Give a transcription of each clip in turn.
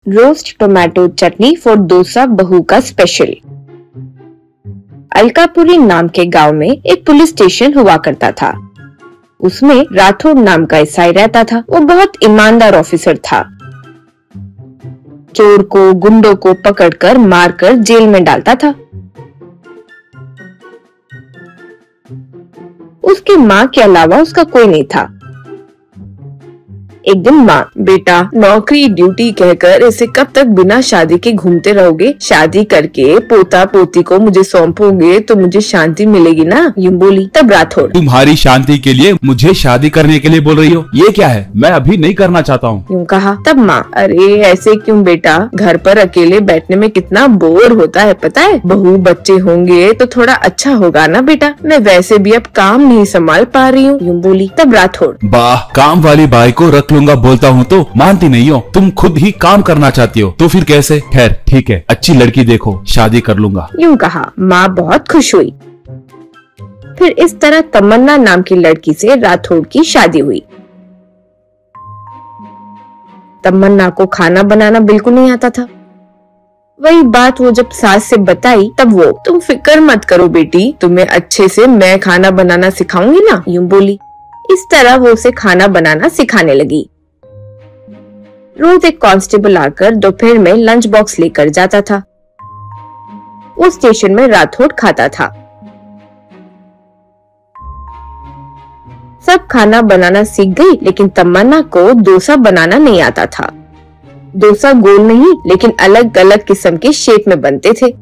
Roast tomato chutney for dosa बहू का special. Alkapuri नाम के गांव में एक पुलिस स्टेशन हुआ करता था। उसमें राठौड़ नाम का एसआई रहता था। वो बहुत ईमानदार ऑफिसर था। चोर को, गुंडों को पकड़कर मारकर जेल में डालता था। उसकी माँ के अलावा उसका कोई नहीं था। एक दिन माँ, बेटा नौकरी ड्यूटी कहकर ऐसे कब तक बिना शादी के घूमते रहोगे? शादी करके पोता पोती को मुझे सौंपोगे तो मुझे शांति मिलेगी ना, यूं बोली। तब राठौड़, तुम्हारी शांति के लिए मुझे शादी करने के लिए बोल रही हो? ये क्या है? मैं अभी नहीं करना चाहता हूँ, यूं कहा। तब माँ, अरे ऐसे क्यों बेटा, घर पर अकेले बैठने में कितना बोर होता है पता है। बहू बच्चे होंगे तो थोड़ा अच्छा होगा ना बेटा। मैं वैसे भी अब काम नहीं संभाल पा रही हूँ, यूं बोली। तब राठौड़, वाह, काम वाली बाई को रख लूंगा बोलता हूँ तो मानती नहीं हो। तुम खुद ही काम करना चाहती हो तो फिर कैसे? खैर ठीक है, अच्छी लड़की देखो, शादी कर लूंगा, यूं कहा। माँ बहुत खुश हुई। फिर इस तरह तमन्ना नाम की लड़की से राठौड़ की शादी हुई। तमन्ना को खाना बनाना बिल्कुल नहीं आता था। वही बात वो जब सास से बताई तब वो, तुम फिक्र मत करो बेटी, तुम्हें अच्छे से मैं खाना बनाना सिखाऊंगी ना, यूं बोली। इस तरह वो उसे खाना बनाना सिखाने लगी। रोज एक कांस्टेबल आकर दोपहर में लंच बॉक्स लेकर जाता था। वो स्टेशन में राठौड़ खाता था। सब खाना बनाना सीख गई, लेकिन तमन्ना को डोसा बनाना नहीं आता था। डोसा गोल नहीं, लेकिन अलग अलग किस्म के शेप में बनते थे।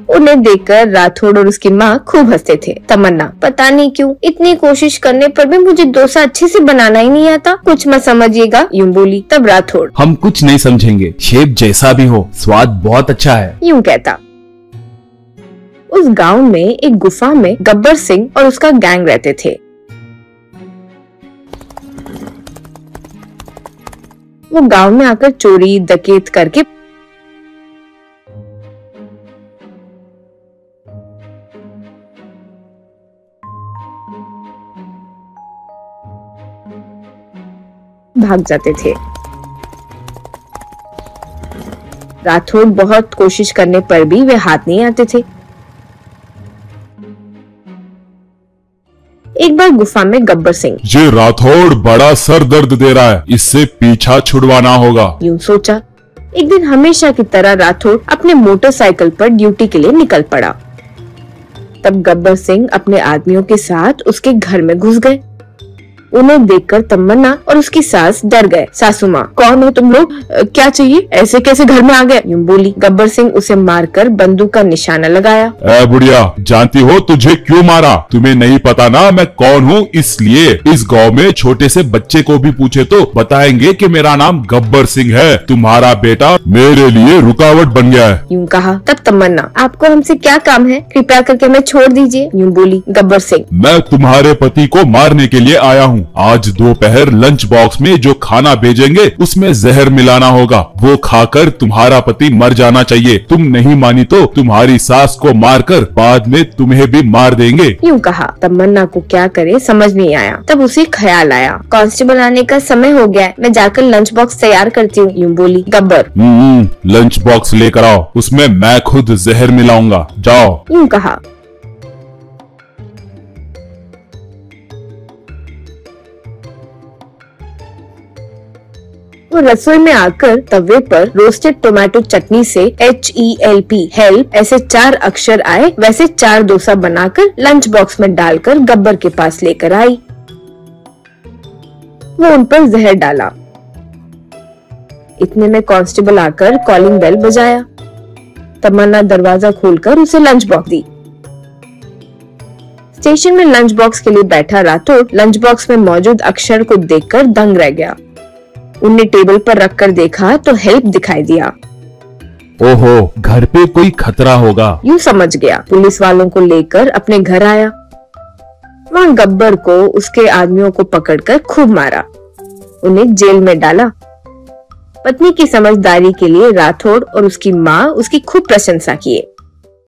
उन्हें देखकर राठौड़ और उसकी माँ खूब हंसते थे। तमन्ना, पता नहीं क्यों इतनी कोशिश करने पर भी मुझे डोसा अच्छे से बनाना ही नहीं आता, कुछ मत समझिएगा, यूं बोली। तब राठौड़, हम कुछ नहीं समझेंगे, शेप जैसा भी हो स्वाद बहुत अच्छा है, यूं कहता। उस गांव में एक गुफा में गब्बर सिंह और उसका गैंग रहते थे। वो गांव में आकर चोरी डकैत करके भाग जाते थे। राठौड़ बहुत कोशिश करने पर भी वे हाथ नहीं आते थे। एक बार गुफा में गब्बर सिंह, ये राठौड़ बड़ा सर दर्द दे रहा है, इससे पीछा छुड़वाना होगा, यूं सोचा। एक दिन हमेशा की तरह राठौड़ अपने मोटरसाइकिल पर ड्यूटी के लिए निकल पड़ा। तब गब्बर सिंह अपने आदमियों के साथ उसके घर में घुस गए। उन्हें देखकर तमन्ना और उसकी सास डर गए। सासू माँ, कौन हो तुम लोग? क्या चाहिए? ऐसे कैसे घर में आ गए, यूं बोली। गब्बर सिंह उसे मारकर बंदूक का निशाना लगाया। ए बुढ़िया, जानती हो तुझे क्यों मारा? तुम्हें नहीं पता ना मैं कौन हूँ, इसलिए इस गांव में छोटे से बच्चे को भी पूछे तो बताएंगे कि मेरा नाम गब्बर सिंह है। तुम्हारा बेटा मेरे लिए रुकावट बन गया है, यूं कहा। तब तमन्ना, आपको हमसे क्या काम है? कृपया करके हमें छोड़ दीजिए, यूं बोली। गब्बर सिंह, मैं तुम्हारे पति को मारने के लिए आया हूँ। आज दोपहर लंच बॉक्स में जो खाना भेजेंगे उसमें जहर मिलाना होगा, वो खाकर तुम्हारा पति मर जाना चाहिए। तुम नहीं मानी तो तुम्हारी सास को मारकर बाद में तुम्हें भी मार देंगे, यूं कहा। तमन्ना को क्या करे समझ नहीं आया। तब उसे ख्याल आया, कांस्टेबल आने का समय हो गया है, मैं जाकर लंच बॉक्स तैयार करती हूँ, यूं बोली। गब्बर, लंच बॉक्स लेकर आओ, उसमें मैं खुद जहर मिलाऊंगा, जाओ, यूं कहा। वो रसोई में आकर तवे पर रोस्टेड टोमेटो चटनी से HELP हेल्प ऐसे 4 अक्षर आए, वैसे 4 डोसा बनाकर लंच बॉक्स में डालकर गब्बर के पास लेकर आई। वो उन पर जहर डाला। इतने में कांस्टेबल आकर कॉलिंग बेल बजाया। तमन्ना दरवाजा खोलकर उसे लंच बॉक्स दी। स्टेशन में लंच बॉक्स के लिए बैठा राठौड़ लंच बॉक्स में मौजूद अक्षर को देखकर दंग रह गया। उन्हें टेबल पर रखकर देखा तो हेल्प दिखाई दिया। ओहो, घर पे कोई खतरा होगा, यूं समझ गया। पुलिस वालों को लेकर अपने घर आया। वहाँ गब्बर को उसके आदमियों को पकड़कर खूब मारा, उन्हें जेल में डाला। पत्नी की समझदारी के लिए राठौड़ और उसकी माँ उसकी खूब प्रशंसा किए।